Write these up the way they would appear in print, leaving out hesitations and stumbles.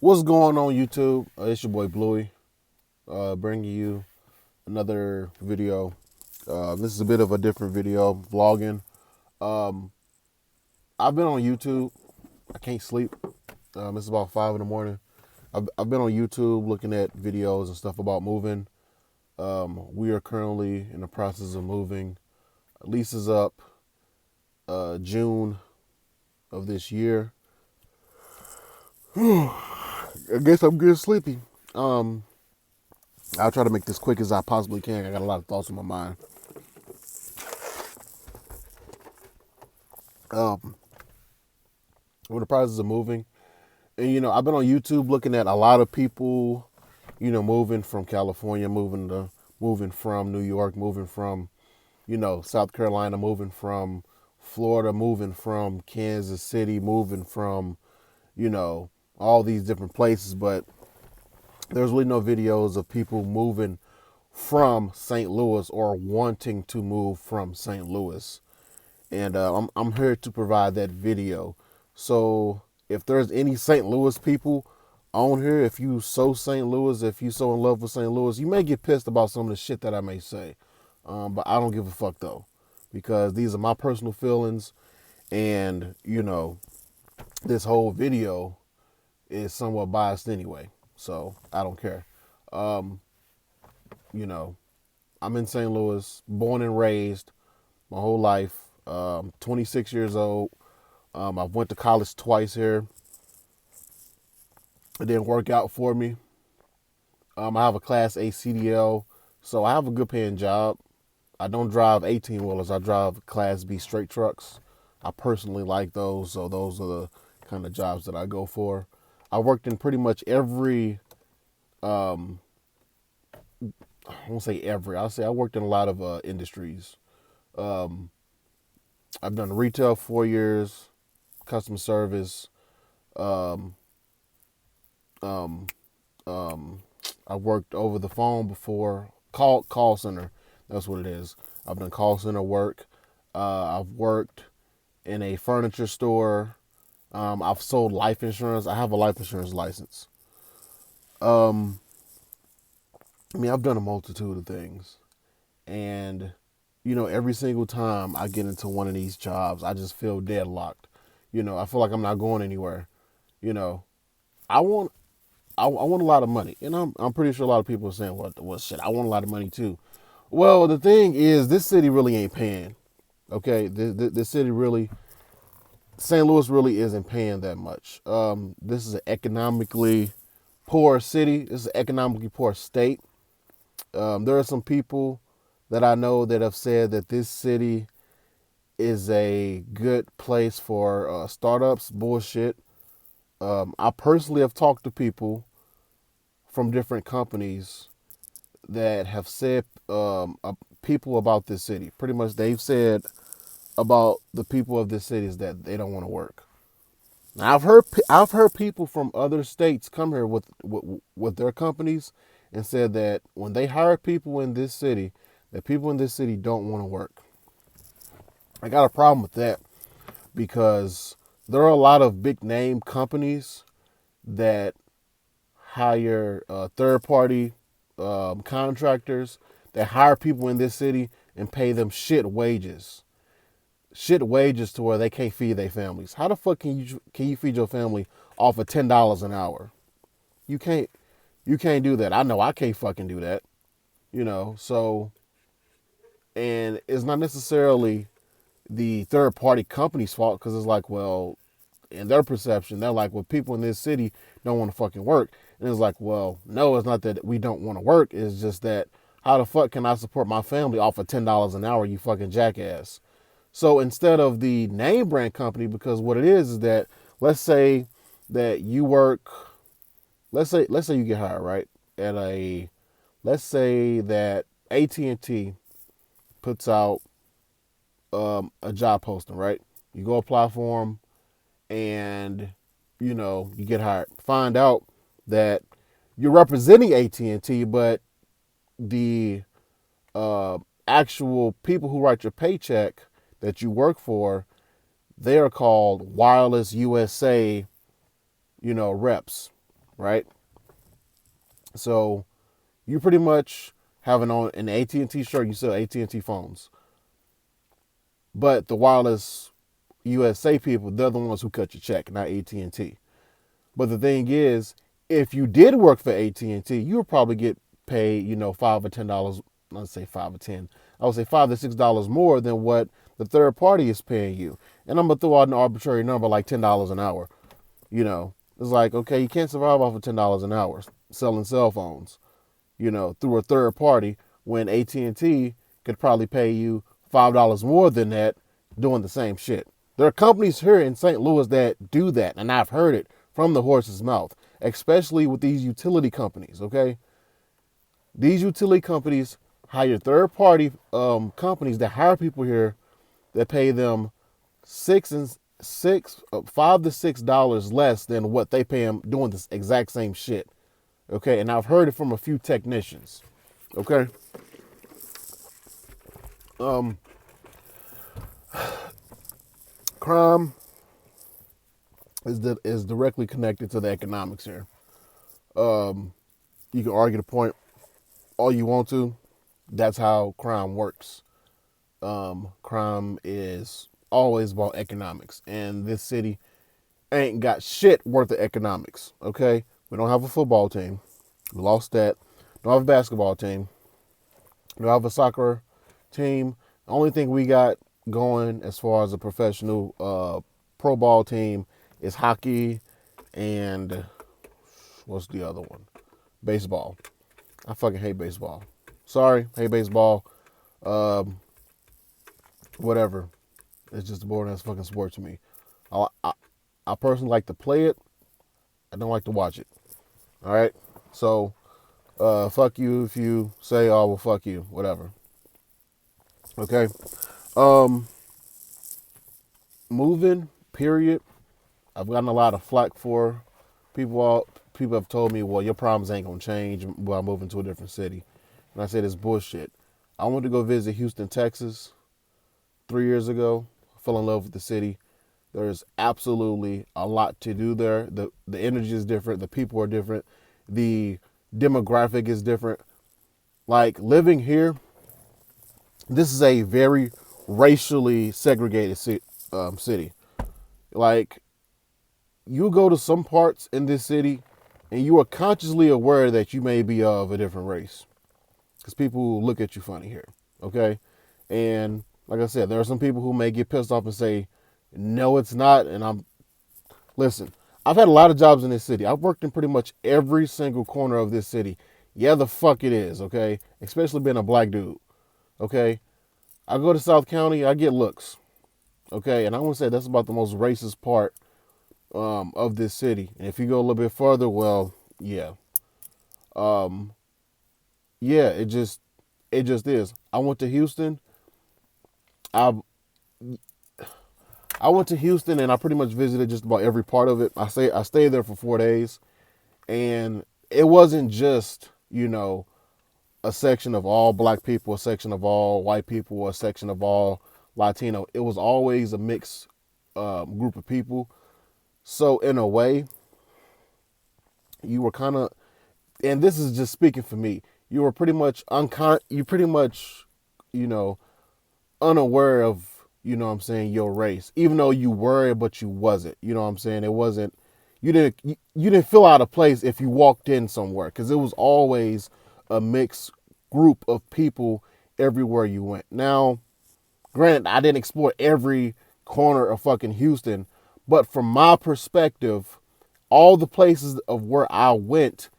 What's going on YouTube? It's your boy Bluey, bringing you another video. This is a bit of a different video, vlogging. Um, I've been on YouTube. I can't sleep. It's about 5 in the morning. I've been on YouTube looking at videos and stuff about moving. We are currently in the process of moving. Lease is up June of this year. I guess I'm getting sleepy. Um, I'll try to make this quick as I possibly can. I got a lot of thoughts in my mind. Um, we're in the process of moving. And, I've been on YouTube looking at a lot of people, moving from California, moving from New York, moving from, South Carolina, moving from Florida, moving from Kansas City, moving from, you know, all these different places. But there's really no videos of people moving from St. Louis or wanting to move from St. Louis. And I'm here to provide that video. So if there's any St. Louis people on here, if you so St. Louis, if you so in love with St. Louis, you may get pissed about some of the shit that I may say, but I don't give a fuck though, because these are my personal feelings, and this whole video is somewhat biased anyway, so I don't care. Um, you know, I'm in St. Louis, born and raised my whole life. 26 years old. I've went to college twice here. It didn't work out for me. I have a Class A CDL, so I have a good paying job. I don't drive 18 wheelers. I drive Class B straight trucks. I personally like those, so those are the kind of jobs that I go for. I worked in pretty much every, um, I won't say every, I'll say I worked in a lot of industries. Um, I've done retail 4 years, customer service, um, um, Um, I worked over the phone before. Call center. That's what it is. I've done call center work. I've worked in a furniture store. I've sold life insurance. I have a life insurance license. Um, I've done a multitude of things, and every single time I get into one of these jobs, I just feel deadlocked. I feel like I'm not going anywhere. You know, I want I want a lot of money, and I'm pretty sure a lot of people are saying, "What shit? I want a lot of money too." Well, the thing is, this city really ain't paying. Okay, this city really, St. Louis really isn't paying that much. This is an economically poor city. This is an economically poor state. There are some people that I know that have said that this city is a good place for startups. Bullshit. I personally have talked to people from different companies that have said people about this city. Pretty much, they've said about the people of this city is that they don't want to work. Now, I've heard people from other states come here with their companies and said that when they hire people in this city, that people in this city don't want to work. I got a problem with that because there are a lot of big name companies that hire third party contractors that hire people in this city and pay them shit wages to where they can't feed their families. How the fuck can you feed your family off of $10 an hour? You can't you can't do that. I know I can't fucking do that. So, and it's not necessarily the third party company's fault, because it's like, well, in their perception, they're like, well, people in this city don't want to fucking work. And it's like, well, no, it's not that we don't want to work. It's just that how the fuck can I support my family off of $10 an hour, you fucking jackass? So instead of the name brand company, because what it is that, let's say that you work, let's say you get hired, right? At a Let's say that AT&T puts out a job posting, right? You go apply for them, and you get hired. Find out that you're representing AT&T, but the uh, actual people who write your paycheck that you work for, they are called Wireless USA, reps. right? So you pretty much have an AT&T shirt. You sell AT&T phones, but the wireless USA people, they're the ones who cut your check, not AT&T. But the thing is, if you did work for AT&T, you would probably get paid, $5 or $10. Let's say 5 or 10. I would say $5 to $6 more than what the third party is paying you. And I'm gonna throw out an arbitrary number like $10 an hour. It's like, okay, you can't survive off of $10 an hour selling cell phones, through a third party when AT&T could probably pay you $5 more than that doing the same shit. There are companies here in St. Louis that do that, and I've heard it from the horse's mouth, especially with these utility companies, okay? These utility companies hire third party companies that hire people here that pay them $5 to $6 less than what they pay them doing this exact same shit. Okay, and I've heard it from a few technicians. Okay, um, crime is directly connected to the economics here. Um, you can argue the point all you want to. That's how crime works. Crime is always about economics, and this city ain't got shit worth of economics. Okay, we don't have a football team. We lost that. Don't have a basketball team. We don't have a soccer team. The only thing we got going as far as a professional pro ball team is hockey and what's the other one? Baseball. I fucking hate baseball. Sorry, hate baseball. Um, Whatever. It's just a boring ass fucking sport to me. I, I, I personally like to play it. I don't like to watch it. All right. So, fuck you if you say, "Oh, well, fuck you," whatever. Okay. Um, Moving. Period. I've gotten a lot of flack for people. People have told me, "Well, your problems ain't gonna change while moving to a different city," and I said it's bullshit. I went to go visit Houston, Texas, 3 years ago. I fell in love with the city. There's absolutely a lot to do there. The energy is different. The people are different. The demographic is different. Like living here, this is a very racially segregated city. Like you go to some parts in this city, and you are consciously aware that you may be of a different race, because people look at you funny here. Okay, and like I said, there are some people who may get pissed off and say, "No, it's not." And listen. I've had a lot of jobs in this city. I've worked in pretty much every single corner of this city. Yeah, the fuck it is. Okay, especially being a black dude. Okay, I go to South County, I get looks. Okay, and I want to say that's about the most racist part of this city. And if you go a little bit further, well, yeah, um, yeah, it just is. I went to Houston. I I went to Houston and I pretty much visited just about every part of it. I stayed there for 4 days, and it wasn't just a section of all black people, a section of all white people, a section of all Latino. It was always a mixed group of people. So in a way, you were kind of, and this is just speaking for me, you were pretty much you know, unaware of, what I'm saying, your race, even though you were, but you wasn't. You know what I'm saying? It wasn't. You didn't feel out of place if you walked in somewhere, because it was always a mixed group of people everywhere you went. Now, granted, I didn't explore every corner of fucking Houston, but from my perspective, all the places of where I went,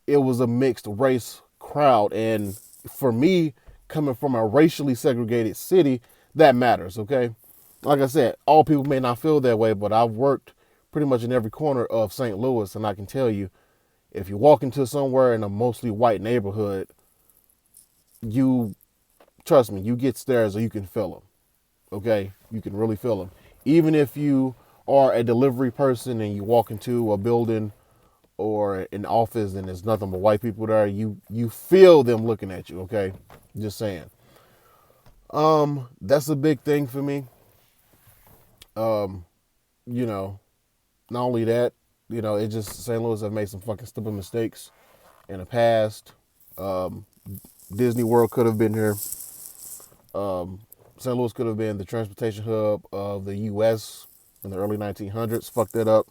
it was a mixed race crowd. And for me, coming from a racially segregated city, that matters, okay? Like I said, all people may not feel that way, but I've worked pretty much in every corner of St. Louis, and I can tell you, if you walk into somewhere in a mostly white neighborhood, you, trust me, you get stares or you can feel them, okay? You can really feel them. Even if you are a delivery person and you walk into a building or an office and there's nothing but white people there, you feel them looking at you, okay? Just saying. That's a big thing for me. Um, you know, Not only that, It just St. Louis have made some fucking stupid mistakes in the past. Um, Disney World could have been here. St. Louis could have been the transportation hub of the U.S. in the early 1900s. Fucked that up.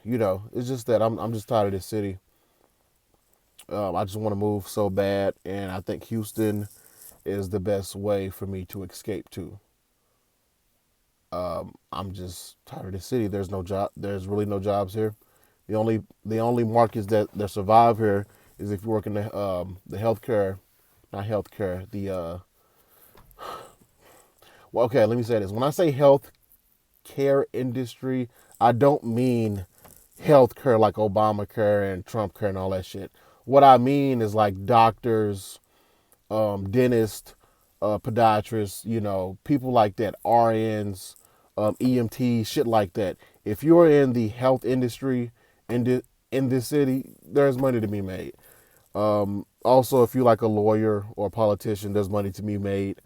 It's just that I'm just tired of this city. I just want to move so bad, and I think Houston is the best way for me to escape to. I'm just tired of this city. There's no job. There's really no jobs here. The only markets that survive here is if you work in the healthcare, not healthcare. Well, okay, let me say this. When I say health care industry, I don't mean healthcare like Obamacare and Trump care and all that shit. What I mean is like doctors, dentists, podiatrists, people like that, RNs, EMT, shit like that. If you're in the health industry in this city, there's money to be made. Also, if you're like a lawyer or a politician, there's money to be made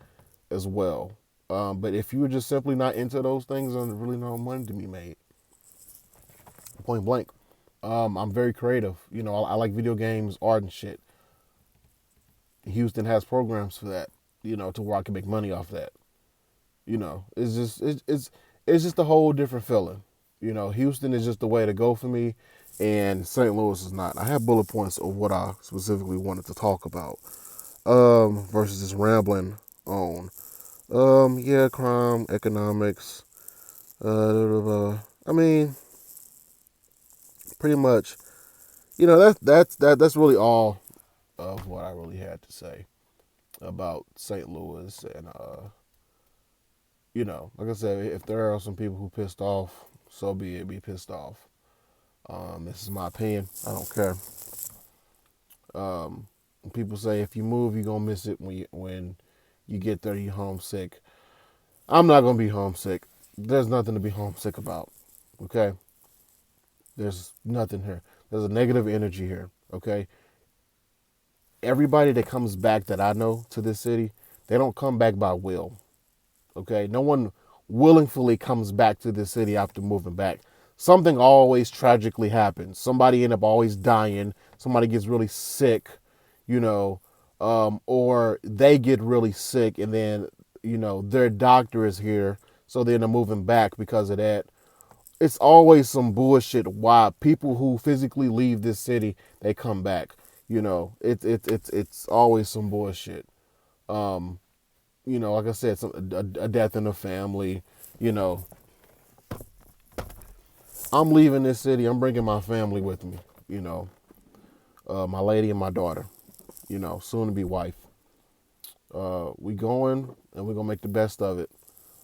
as well. But if you're just simply not into those things, then there's really no money to be made. Point blank. I'm very creative. I like video games, art, and shit. Houston has programs for that. To where I can make money off that. It's just a whole different feeling. Houston is just the way to go for me, and St. Louis is not. I have bullet points of what I specifically wanted to talk about. Versus just rambling on. Yeah, crime, economics. I mean, pretty much. That's really all of what I really had to say about St. Louis, and like I said, if there are some people who pissed off, so be it. Be pissed off. This is my opinion. I don't care. Um, People say if you move, you're gonna miss it when you get there. You're homesick. I'm not gonna be homesick. There's nothing to be homesick about. Okay. There's nothing here. There's a negative energy here. Okay. Everybody that comes back that I know to this city, they don't come back by will. Okay. No one willingly comes back to this city after moving back. Something always tragically happens. Somebody end up always dying. Somebody gets really sick, you know, or they get really sick, and then their doctor is here, so they end up moving back because of that. It's always some bullshit. Why people who physically leave this city, they come back. It's always some bullshit. Um, like I said, a death in the family. You know, I'm leaving this city. I'm bringing my family with me. You know, my lady and my daughter. Soon to be wife. We going and we're gonna make the best of it.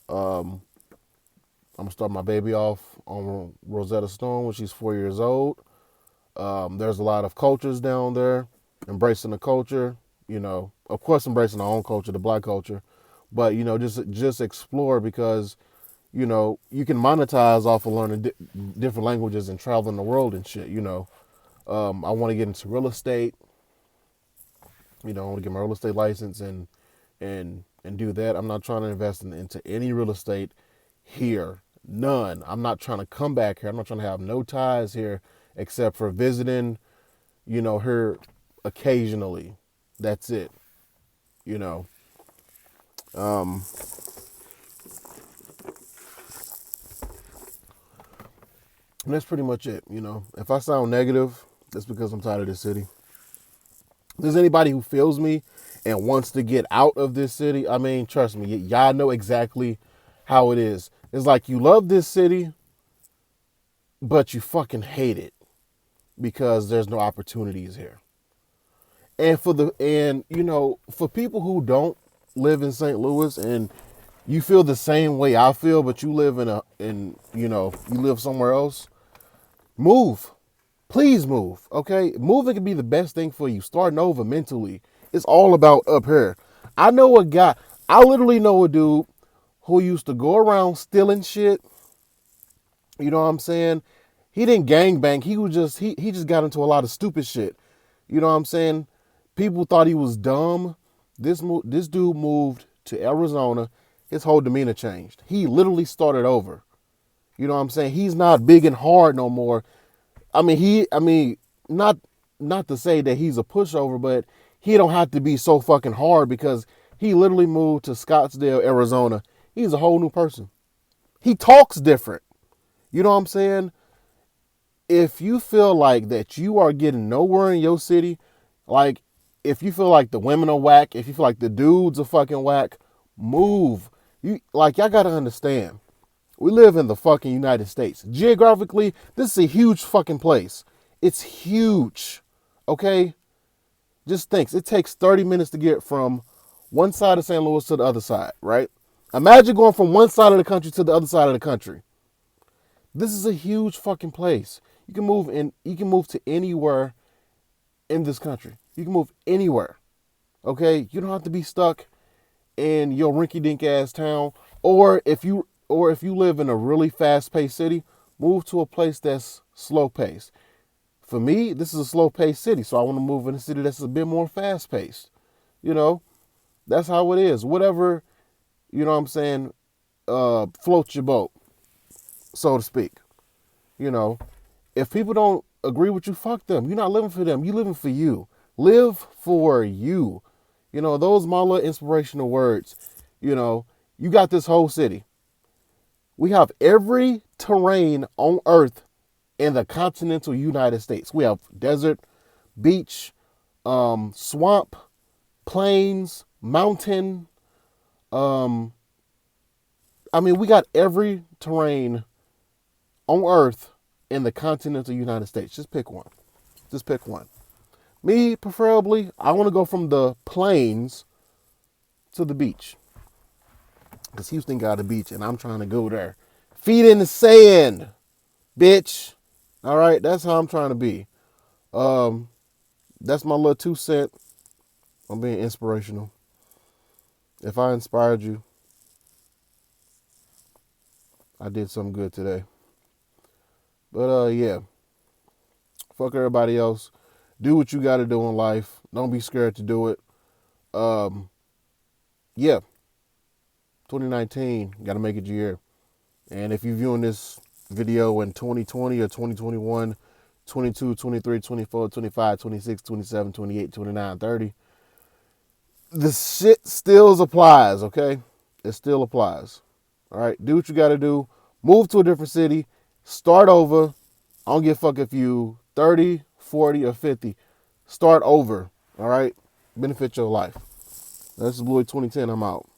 Um, I'm gonna start my baby off on Rosetta Stone when she's 4 years old. There's a lot of cultures down there, embracing the culture. Of course, embracing our own culture, the black culture, but just explore, because you can monetize off of learning different languages and traveling the world and shit. I want to get into real estate. I want to get my real estate license and do that. I'm not trying to invest into any real estate here. None. I'm not trying to come back here. I'm not trying to have no ties here except for visiting, her occasionally. That's it. You know. Um, and that's pretty much it. If I sound negative, that's because I'm tired of this city. If there's anybody who feels me and wants to get out of this city, I mean, trust me, y'all know exactly how it is. It's like you love this city, but you fucking hate it because there's no opportunities here. For people who don't live in St. Louis and you feel the same way I feel, but you live you live somewhere else, move. Please move, okay? Moving can be the best thing for you. Starting over mentally. It's all about up here. I literally know a dude who used to go around stealing shit. You know what I'm saying? He didn't gangbang. He just got into a lot of stupid shit. You know what I'm saying? People thought he was dumb. This dude moved to Arizona. His whole demeanor changed. He literally started over. You know what I'm saying? He's not big and hard no more. I mean, not not to say that he's a pushover, but he don't have to be so fucking hard because he literally moved to Scottsdale, Arizona. He's a whole new person. He talks different. You know what I'm saying? If you feel like that you are getting nowhere in your city, like if you feel like the women are whack, if you feel like the dudes are fucking whack, move. You like y'all gotta understand. We live in the fucking United States. Geographically, this is a huge fucking place. It's huge. Okay? Just think, it takes 30 minutes to get from one side of St. Louis to the other side, right? Imagine going from one side of the country to the other side of the country. This is a huge fucking place. You can move to anywhere in this country. You can move anywhere. Okay? You don't have to be stuck in your rinky-dink ass town. Or if you live in a really fast-paced city, move to a place that's slow-paced. For me, this is a slow-paced city, so I want to move in a city that's a bit more fast-paced. You know, that's how it is. Whatever, you know what I'm saying, floats your boat, so to speak. You know, if people don't agree with you, fuck them. You're not living for them. You're living for you. Live for you. You know, those are my little inspirational words. You know, you got this whole city. We have every terrain on earth in the continental United States. We have desert, beach, swamp, plains, mountain. Um, we got every terrain on earth in the continental United States. Just pick one. Just pick one. Me, preferably, I want to go from the plains to the beach. Because Houston got a beach and I'm trying to go there. Feet in the sand, bitch. All right, that's how I'm trying to be. That's my little 2 cents. I'm being inspirational. If I inspired you, I did something good today. But yeah, fuck everybody else. Do what you got to do in life. Don't be scared to do it. Yeah, 2019, got to make it your year. And if you're viewing this video in 2020 or 2021, 22, 23, 24, 25, 26, 27, 28, 29, 30, the shit still applies, okay? It still applies. All right, do what you got to do. Move to a different city. Start over. I don't give a fuck if you 30, 40, or 50. Start over, all right? Benefit your life. This is Blue 2010. I'm out.